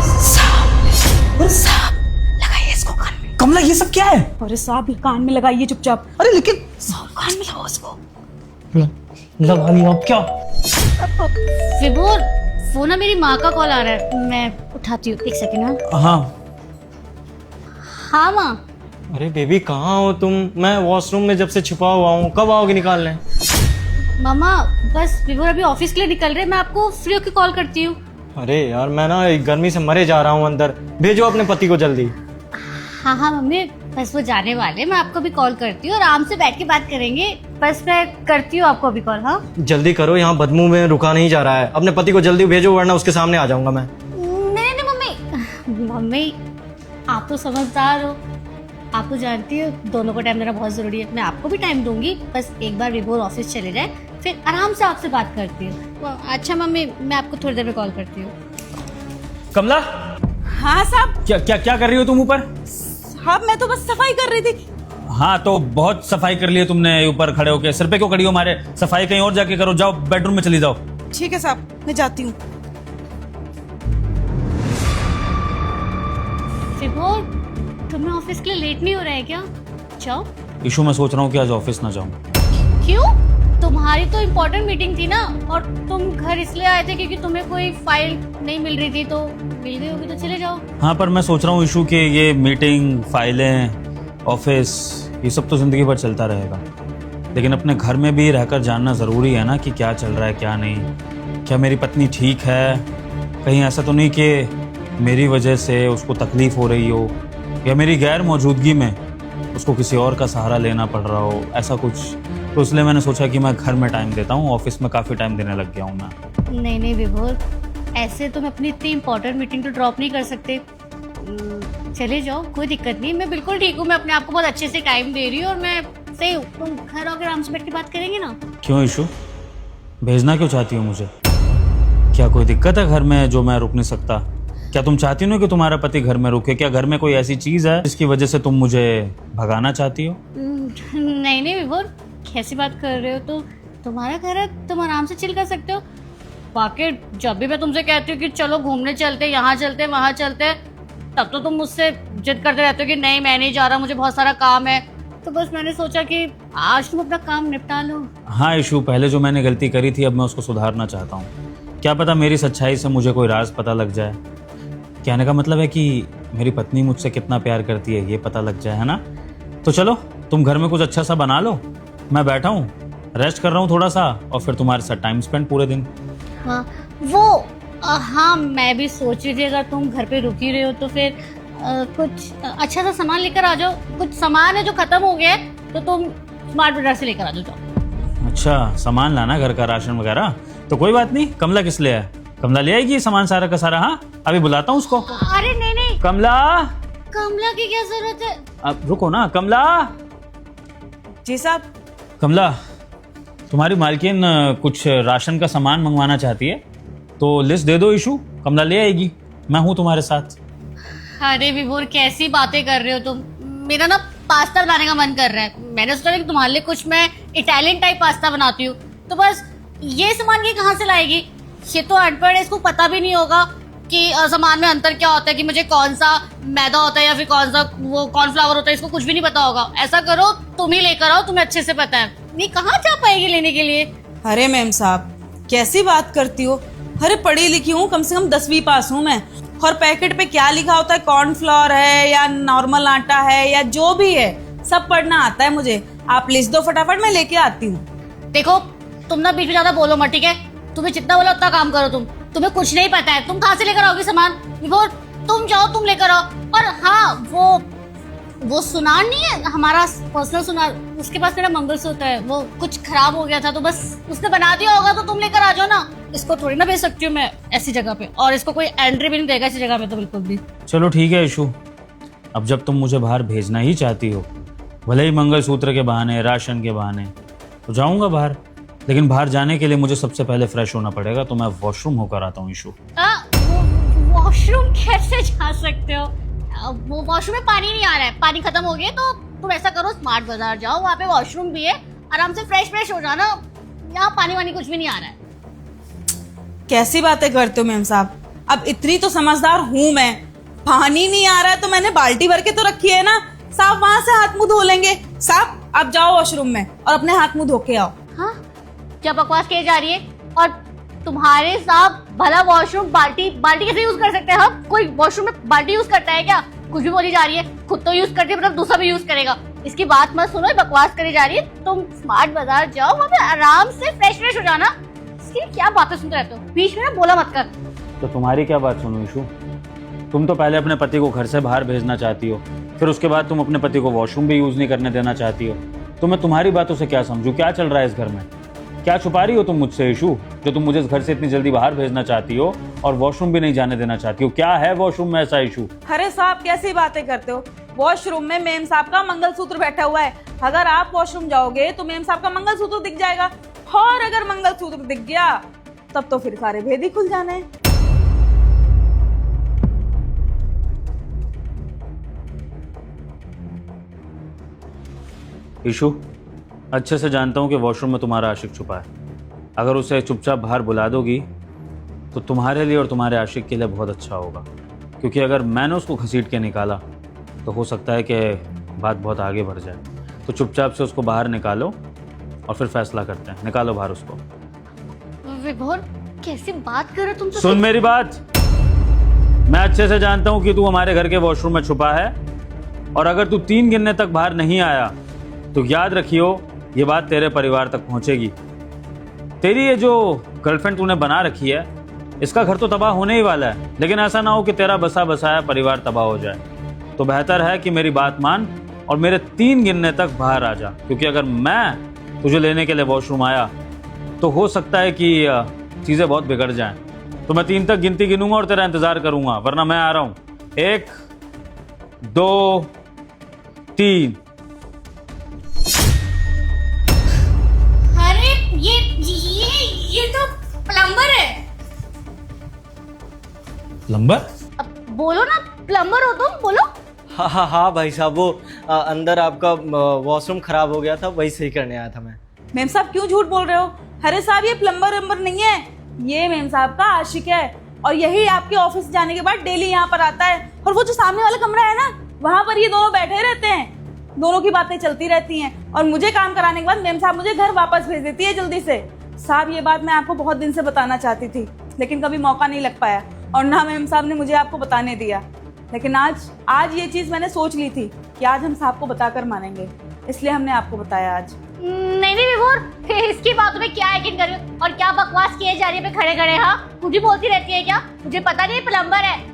साहब लगाइए इसको कान में। कमला ये सब क्या है? अरे साहब ये कान में लगाइए चुपचाप। अरे लेकिन साहब कान में लगाओ इसको। लगा लिया अब क्या? विभोर, वो ना मेरी माँ का कॉल आ रहा है, मैं उठाती हूँ, एक सेकंड। हाँ। हाँ माँ। अरे बेबी कहाँ हो तुम? मैं वॉशरूम में जब से छुपा हुआ हूँ, कब आओगे निकालने? मामा बस विभोर अभी ऑफिस के लिए निकल रहे हैं, मैं आपको फ्री होकर कॉल करती हूँ। अरे यार मैं ना गर्मी से मरे जा रहा हूँ अंदर, भेजो अपने पति को जल्दी। हाँ हाँ मम्मी, बस वो जाने वाले, मैं आपको भी कॉल करती हूँ और आराम से बैठ के बात करेंगे। बस मैं करती हूँ आपको अभी कॉल। हाँ जल्दी करो, यहाँ बदबू में रुका नहीं जा रहा है। अपने पति को जल्दी भेजो वरना उसके सामने आ जाऊंगा मैं। नहीं नहीं मम्मी, मम्मी आप तो समझदार हो, आपको जानती हो दोनों को टाइम देना बहुत जरूरी है। मैं आपको भी टाइम दूंगी, बस एक बार विभोर ऑफिस चले जाए फिर आराम से आपसे बात करती हूँ। अच्छा मम्मी, मैं आपको थोड़ी देर में कॉल करती हूँ। कमला हाँ साहब। क्या क्या क्या कर रही हो तुम ऊपर? साहब मैं तो बस सफाई कर रही थी। हाँ तो बहुत सफाई कर ली है तुमने ऊपर खड़े होके। सिर पे क्यों खड़ी हो हमारे? सफाई कहीं और जाके करो, जाओ बेडरूम में चली जाओ। ठीक है साहब, मैं जाती हूँ। विभोर, तुम्हें ऑफिस के लिए लेट नहीं हो रहा है क्या? जाओ। इशू मैं सोच रहा हूँ कि आज ऑफिस ना जाऊँ। क्यों? तुम्हारी तो इम्पोर्टेंट मीटिंग थी ना, और तुम घर इसलिए आए थे क्योंकि तुम्हें कोई फाइल नहीं मिल रही थी, तो मिल गई होगी तो चले जाओ। हाँ पर मैं सोच रहा हूँ इशू कि ये मीटिंग, फाइलें, ऑफिस, ये सब तो जिंदगी भर चलता रहेगा, लेकिन अपने घर में भी रहकर जानना ज़रूरी है ना कि क्या चल रहा है क्या नहीं। क्या मेरी पत्नी ठीक है? कहीं ऐसा तो नहीं कि मेरी वजह से उसको तकलीफ हो रही हो, या मेरी गैर मौजूदगी में उसको किसी और का सहारा लेना पड़ रहा हो, ऐसा कुछ। तो इसलिए मैंने सोचा कि मैं घर में टाइम देता हूँ, ऑफिस में काफ़ी टाइम देने लग गया हूँ मैं। नहीं नहीं विभोर, ऐसे तुम अपनी इतनी इम्पोर्टेंट मीटिंग तो ड्रॉप नहीं कर सकते। चले जाओ, कोई दिक्कत नहीं, मैं बिल्कुल ठीक हूँ। मैं अपने आप को बहुत अच्छे से टाइम दे रही हूँ और मैं सही हूँ। तुम घर आकर आराम से बैठ के बात करेंगे ना। क्यों इशू, भेजना क्यों चाहती हो मुझे? क्या कोई दिक्कत है घर में जो मैं रुक नहीं सकता? क्या तुम चाहती हो कि तुम्हारा पति घर में रुके? क्या घर में कोई ऐसी चीज है जिसकी वजह से तुम मुझे भगाना चाहती हो? नहीं नहीं विभोर, कैसी बात कर रहे हो? तो तुम्हारा घर है, तुम आराम से चिल कर सकते हो। बाकी जब भी मैं तुमसे कहती हूँ कि चलो घूमने चलते, यहाँ चलते, वहाँ चलते, तब तो तुम मुझसे जिद करते रहते हो कि नहीं मैं नहीं जा रहा, मुझे बहुत सारा काम है। तो बस मैंने सोचा कि आज तुम अपना काम निपटा लो। हाँ इशू, पहले जो मैंने गलती करी थी अब मैं उसको सुधारना चाहता हूँ। क्या पता मेरी सच्चाई से मुझे कोई राज पता लग जाए। कहने का मतलब है कि मेरी पत्नी मुझसे कितना प्यार करती है ये पता लग जाए, है ना? तो चलो तुम घर में कुछ अच्छा सा बना लो, मैं बैठा हूँ रेस्ट कर रहा हूँ थोड़ा सा, और फिर तुम्हारे साथ टाइम स्पेंड पूरे दिन। हाँ हाँ मैं भी सोच रही थी अगर तुम घर पे रुक ही रहे हो तो फिर कुछ अच्छा सा सामान लेकर आ जाओ। कुछ सामान है जो खत्म हो गया है, तो तुम स्मार्ट बाजार से लेकर आ जाओ। अच्छा सामान लाना, घर का राशन वगैरह, तो कोई बात नहीं। कमला किस लिए है? कमला ले आएगी सामान सारा का सारा। हाँ अभी बुलाता हूँ उसको। अरे नहीं नहीं, कमला, कमला की क्या जरूरत है? अब रुको ना। कमला, जी साहब। कमला तुम्हारी मालकिन कुछ राशन का सामान मंगवाना चाहती है, तो लिस्ट दे दो इशू, कमला ले आएगी, मैं हूँ तुम्हारे साथ। अरे विभोर कैसी बातें कर रहे हो तुम? मेरा ना पास्ता बनाने का मन कर रहा है। मैंने सोचा कि तुम्हारे लिए कुछ मैं इटालियन टाइप पास्ता बनाती हूँ, तो बस ये सामान ये कहाँ से लाएगी? ये तो अनपढ़ है, इसको पता भी नहीं होगा कि सामान में अंतर क्या होता है, कि मुझे कौन सा मैदा होता है या फिर कौन सा वो कॉर्नफ्लावर होता है, इसको कुछ भी नहीं पता होगा। ऐसा करो तुम ही लेकर आओ, तुम्हें अच्छे से पता है। नहीं कहाँ जा पाएगी लेने के लिए? अरे मैम साहब कैसी बात करती हो? अरे पढ़ी लिखी हूँ, कम से कम 10वीं पास हूँ मैं, और पैकेट पे क्या लिखा होता है, कॉर्नफ्लोर है या नॉर्मल आटा है या जो भी है, सब पढ़ना आता है मुझे। आप लिस्ट दो फटाफट, मैं लेके आती हूँ। देखो तुम ना बीच में ज्यादा बोलो मत, ठीक है? तुम्हें जितना बोला उतना काम करो। तुम्हें कुछ नहीं पता है, तुम कहाँ से लेकर आओगी सामान? विभोर तुम जाओ, तुम लेकर आओ। और हाँ वो सुनार नहीं है हमारा पर्सनल सुनार, उसके पास मेरा मंगलसूत्र है, वो कुछ खराब हो गया था तो बस उसने बना दिया होगा, तो तुम लेकर आ जाओ ना। इसको थोड़ी ना भेज सकती हूँ मैं ऐसी जगह पे, और इसको कोई एंट्री भी नहीं देगा ऐसी जगह पे तो बिल्कुल भी। चलो ठीक है इशू, अब जब तुम मुझे बाहर भेजना ही चाहती हो, भले ही मंगलसूत्र के बहाने, राशन के बहाने, तो जाऊंगा बाहर। लेकिन बाहर जाने के लिए मुझे सबसे पहले फ्रेश होना पड़ेगा, तो मैं वॉशरूम होकर आता हूँ इशू। वॉशरूम कैसे जा सकते हो? वो वॉशरूम में पानी नहीं आ रहा है, पानी खत्म हो गया, तो तुम ऐसा करो स्मार्ट बाजार जाओ, वहाँ पे वॉशरूम भी है, आराम से फ्रेश हो जाना। यहाँ पानी वानी कुछ भी नहीं आ रहा है। कैसी बातें करते हो मैम साहब? अब इतनी तो समझदार हूं मैं, पानी नहीं आ रहा है तो मैंने बाल्टी भर के तो रखी है ना, साहब वहां से हाथ मुंह धो लेंगे। साहब आप जाओ वॉशरूम में और अपने हाथ मुंह धो के आओ। हाँ, क्या बकवास किए जा रही है? और तुम्हारे साहब भला वॉशरूम बाल्टी कैसे यूज कर सकते हैं? हम कोई वॉशरूम में बाल्टी यूज करता है क्या? कुछ भी बोली जा रही है, खुद तो यूज करती है मतलब दूसरा भी यूज करेगा। इसकी बात मत सुनो, बकवास करी जा रही है। तुम स्मार्ट बाजार जाओ, वहाँ पे आराम से फ्रेश हो जाना। इसकी क्या बातें सुनते रहते हो, बीच में ना बोला मत कर। तो तुम्हारी क्या बात सुनो ईशू? तुम तो पहले अपने पति को घर से बाहर भेजना चाहती हो, फिर उसके बाद तुम अपने पति को वॉशरूम भी यूज नहीं करने देना चाहती हो। तो मैं तुम्हारी बातों से क्या समझूं? क्या चल रहा है इस घर में? क्या छुपा रही हो तुम मुझसे ईशू, जो तुम मुझे इस घर से इतनी जल्दी बाहर भेजना चाहती हो और वॉशरूम भी नहीं जाने देना चाहती हो? क्या है वॉशरूम में ऐसा ईशू? अरे साहब कैसी बातें करते हो, वॉशरूम में मेम साहब का मंगलसूत्र बैठा हुआ है। अगर आप वॉशरूम जाओगे तो मेम साहब का मंगलसूत्र दिख जाएगा, और अगर मंगलसूत्र दिख गया तब तो फिर सारे भेद ही खुल जाने हैं। ईशू, अच्छे से जानता हूँ कि वॉशरूम में तुम्हारा आशिक छुपा है। अगर उसे चुपचाप बाहर बुला दोगी तो तुम्हारे लिए और तुम्हारे आशिक के लिए बहुत अच्छा होगा, क्योंकि अगर मैंने उसको घसीट के निकाला तो हो सकता है कि बात बहुत आगे बढ़ जाए। तो चुपचाप से उसको बाहर निकालो और फिर फैसला करते हैं। निकालो बाहर उसको। विभोर, कैसी बात कर रहे हो तुम? तो सुन मेरी बात, मैं अच्छे से जानता हूँ कि तू हमारे घर के वॉशरूम में छुपा है, और अगर तू 3 गिनने तक बाहर नहीं आया तो याद रखियो ये बात तेरे परिवार तक पहुंचेगी। तेरी ये जो गर्लफ्रेंड तूने बना रखी है, इसका घर तो तबाह होने ही वाला है, लेकिन ऐसा ना हो कि तेरा बसा बसाया परिवार तबाह हो जाए। तो बेहतर है कि मेरी बात मान और मेरे 3 गिनने तक बाहर आ जा, क्योंकि अगर मैं तुझे लेने के लिए वॉशरूम आया तो हो सकता है कि चीज़ें बहुत बिगड़ जाएं। तो मैं 3 तक गिनती गिनूंगा और तेरा इंतजार करूंगा, वरना मैं आ रहा हूं। 1 2 3। अरे ये तो प्लम्बर है। प्लम्बर? अब बोलो ना, प्लम्बर हो तुम, बोलो। हाँ भाई साहब, वो अंदर आपका वॉशरूम खराब हो गया था, वही सही करने आया था मैं। मेम साहब क्यों झूठ बोल रहे हो? अरे साहब ये प्लम्बर वम्बर नहीं है, ये मेम साहब का आशिक है, और यही आपके ऑफिस जाने के बाद डेली यहाँ पर आता है। और वो जो सामने वाला कमरा है ना, वहाँ पर ये दोनों बैठे रहते हैं, दोनों की बातें चलती रहती हैं, और मुझे काम कराने के बाद मेम साहब मुझे घर वापस भेज देती है जल्दी से। साहब ये बात मैं आपको बहुत दिन से बताना चाहती थी, लेकिन कभी मौका नहीं लग पाया, और ना मेम साहब ने मुझे आपको बताने दिया। लेकिन आज ये चीज मैंने सोच ली थी कि आज हम साहब को बताकर मानेंगे, इसलिए हमने आपको बताया आज। नहीं विभोर, इसकी बातों में क्या यकीन कर रही हो और क्या बकवास किए जा रही है खड़े खड़े? हाँ, मुझे बोलती रहती है क्या? मुझे पता नहीं प्लम्बर है।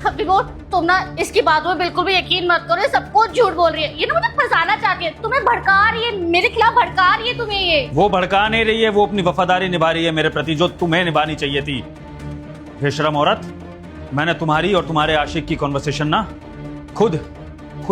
विभोर, तुम ना इसकी बातों में बिल्कुल भी यकीन मत करो, सब कुछ झूठ बोल रही है। ये ना मुझे फंसाना चाहती है, तुम्हें भड़का रही है, मेरे खिलाफ भड़का रही है तुम्हें। ये वो भड़का नहीं रही है, वो अपनी वफादारी निभा रही है मेरे प्रति, जो तुम्हें निभानी चाहिए थी। बेशरम औरत, मैंने तुम्हारी और तुम्हारे आशिक की कॉन्वर्सेशन ना खुद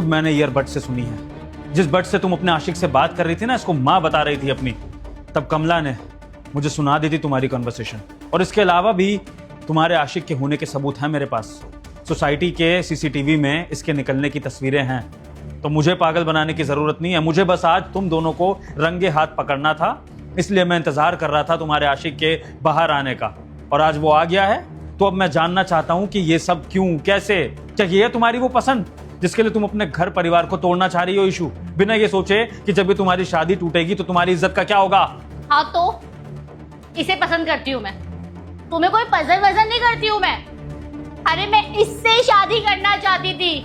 मैंने ईयरबड से सुनी है। जिस बड से तुम अपने आशिक से बात कर रही थी ना, इसको माँ बता रही थी अपनी, तब कमला ने मुझे सुना दी थी तुम्हारी कॉन्वर्सेशन। और इसके अलावा भी तुम्हारे आशिक के होने के सबूत हैं मेरे पास। सोसाइटी के सीसीटीवी में इसके निकलने की तस्वीरें हैं। तो मुझे पागल बनाने की जरूरत नहीं है, मुझे बस आज तुम दोनों को रंगे हाथ पकड़ना था, इसलिए मैं इंतजार कर रहा था तुम्हारे आशिक के बाहर आने का। और आज वो आ गया है, तो अब मैं जानना चाहता हूं कि ये सब क्यों, कैसे? क्या ये है तुम्हारी वो पसंद जिसके लिए तुम अपने घर परिवार को तोड़ना चाह रही हो ईशू, बिना ये सोचे कि जब भी तुम्हारी शादी टूटेगी तो तुम्हारी इज्जत का क्या होगा? हाँ, तो इसे पसंद करती हूँ मैं, तुम्हें कोई पसंद वजन नहीं करती हूँ मैं। अरे मैं इससे शादी करना चाहती थी,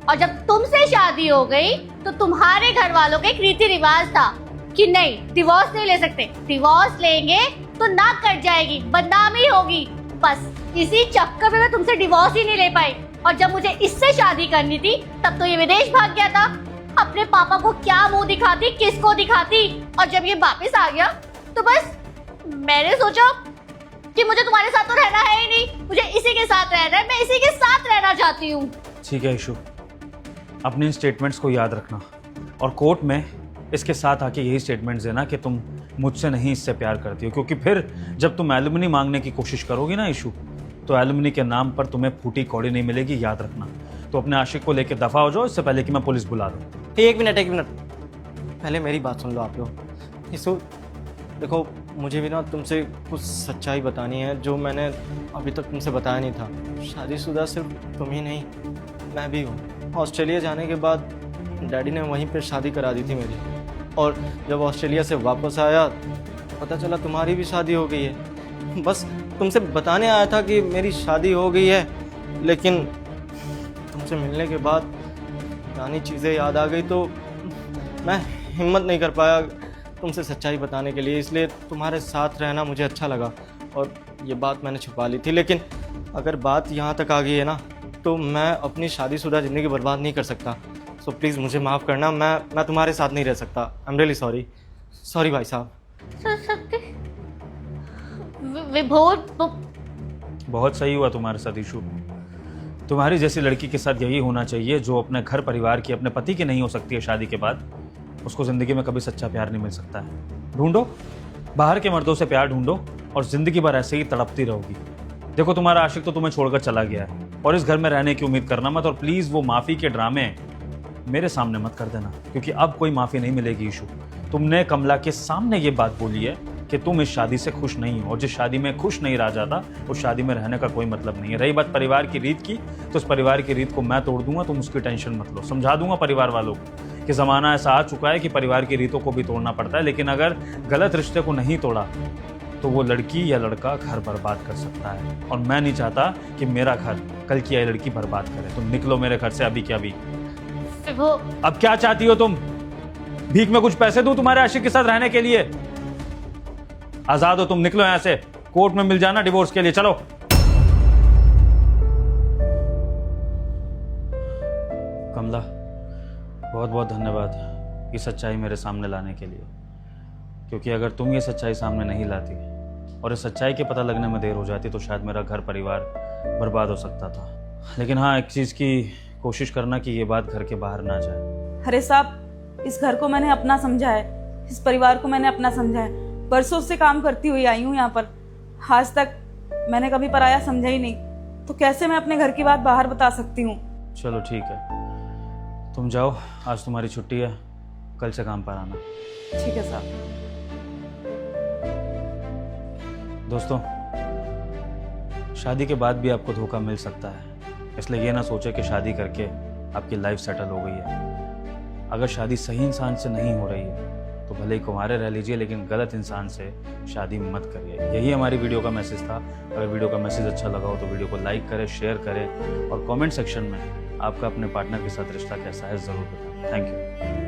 और जब तुमसे शादी हो गई तो तुम्हारे घर वालों का एक रीति रिवाज था कि नहीं, डिवोर्स नहीं ले सकते, डिवोर्स लेंगे तो नाक कट जाएगी, बदनामी होगी। बस इसी चक्कर में मैं तुमसे डिवोर्स ही नहीं ले पाई, और जब मुझे इससे शादी करनी थी तब तो ये विदेश भाग गया था। अपने पापा को क्या मुंह दिखाती, किसको दिखाती? और जब ये वापस आ गया तो बस मैंने सोचा कि मुझे तुम्हारे साथ तो रहना है ही नहीं, मुझे इसी के साथ रहना है, मैं इसी के साथ रहना चाहती हूँ। ठीक है ईशू, अपने इन स्टेटमेंट्स को याद रखना, और कोर्ट में इसके साथ आके यही स्टेटमेंट्स देना कि तुम मुझसे नहीं इससे प्यार करती हो, क्योंकि फिर जब तुम एलुमनी मांगने की कोशिश करोगी ना ईशू, तो एलुमनी के नाम पर तुम्हें फूटी कौड़ी नहीं मिलेगी, याद रखना। तो अपने आशिक को लेकर दफा हो जाओ, इससे पहले कि मैं पुलिस बुला दूं। एक मिनट, पहले मेरी बात सुन लो आप लोग। इसो देखो, मुझे भी ना तुमसे कुछ सच्चाई बतानी है जो मैंने अभी तक तुमसे बताया नहीं था। शादीशुदा सिर्फ तुम ही नहीं, मैं भी हूँ। ऑस्ट्रेलिया जाने के बाद डैडी ने वहीं पर शादी करा दी थी मेरी, और जब ऑस्ट्रेलिया से वापस आया तो पता चला तुम्हारी भी शादी हो गई है। बस तुमसे बताने आया था कि मेरी शादी हो गई है, लेकिन तुमसे मिलने के बाद पुरानी चीज़ें याद आ गई तो मैं हिम्मत नहीं कर पाया तुमसे सच्चाई बताने के लिए। इसलिए तुम्हारे साथ रहना मुझे अच्छा लगा और ये बात मैंने छुपा ली थी। लेकिन अगर बात यहाँ तक आ गई है ना, तो मैं अपनी शादीशुदा ज़िंदगी बर्बाद नहीं कर सकता। सो प्लीज़ मुझे माफ़ करना, मैं तुम्हारे साथ नहीं रह सकता। आई एम रियली सॉरी भाई साहब। विभोर बहुत सही हुआ तुम्हारे साथ ईशु। तुम्हारी जैसी लड़की के साथ यही होना चाहिए जो अपने घर परिवार की, अपने पति की नहीं हो सकती है शादी के बाद। उसको ज़िंदगी में कभी सच्चा प्यार नहीं मिल सकता है। ढूंढो, बाहर के मर्दों से प्यार ढूंढो और ज़िंदगी भर ऐसे ही तड़पती रहोगी। देखो तुम्हारा आशिक तो तुम्हें छोड़कर चला गया है और इस घर में रहने की उम्मीद करना मत। और प्लीज़ वो माफ़ी के ड्रामे मेरे सामने मत कर देना, क्योंकि अब कोई माफ़ी नहीं मिलेगी ईशु। तुमने कमला के सामने ये बात बोली है कि तुम इस शादी से खुश नहीं हो, और जिस शादी में खुश नहीं रहा जाता उस शादी में रहने का कोई मतलब नहीं है। रही बात परिवार की रीत की, तो उस परिवार की रीत को मैं तोड़ दूंगा, तुम उसकी टेंशन मत लो। समझा दूंगा परिवार वालों को कि ज़माना ऐसा आ चुका है कि परिवार की रीतों को भी तोड़ना पड़ता है। लेकिन अगर गलत रिश्ते को नहीं तोड़ा तो वो लड़की या लड़का घर बर्बाद कर सकता है, और मैं नहीं चाहता कि मेरा घर कल की आई लड़की बर्बाद करे। तुम निकलो मेरे घर से अभी क्या अभी। अब क्या चाहती हो तुम? भीख में कुछ पैसे दूं तुम्हारे आशिक के साथ रहने के लिए? आजाद हो तुम, निकलो यहां से। कोर्ट में मिल जाना डिवोर्स के लिए, चलो। कमला, बहुत बहुत धन्यवाद ये सच्चाई मेरे सामने लाने के लिए, क्योंकि अगर तुम ये सच्चाई सामने नहीं लाती और इस सच्चाई के पता लगने में देर हो जाती तो शायद मेरा घर परिवार बर्बाद हो सकता था। लेकिन हाँ, एक चीज़ की कोशिश करना कि ये बात घर के बाहर ना जाए। अरे साहब, इस घर को मैंने अपना समझा है, इस परिवार को मैंने अपना समझा है। बरसों से काम करती हुई आई हूँ यहाँ पर, आज तक मैंने कभी पराया समझा ही नहीं, तो कैसे मैं अपने घर की बात बाहर बता सकती हूँ। चलो ठीक है, तुम जाओ, आज तुम्हारी छुट्टी है, कल से काम पर आना। ठीक है साहब। दोस्तों, शादी के बाद भी आपको धोखा मिल सकता है, इसलिए ये ना सोचे कि शादी करके आपकी लाइफ सेटल हो गई है। अगर शादी सही इंसान से नहीं हो रही है तो भले ही कुंवारे रह लीजिए, लेकिन गलत इंसान से शादी मत करिए। यही हमारी वीडियो का मैसेज था। अगर वीडियो का मैसेज अच्छा लगा हो तो वीडियो को लाइक करें, शेयर करें, और कमेंट सेक्शन में आपका अपने पार्टनर के साथ रिश्ता कैसा है ज़रूर बताएं। Thank you.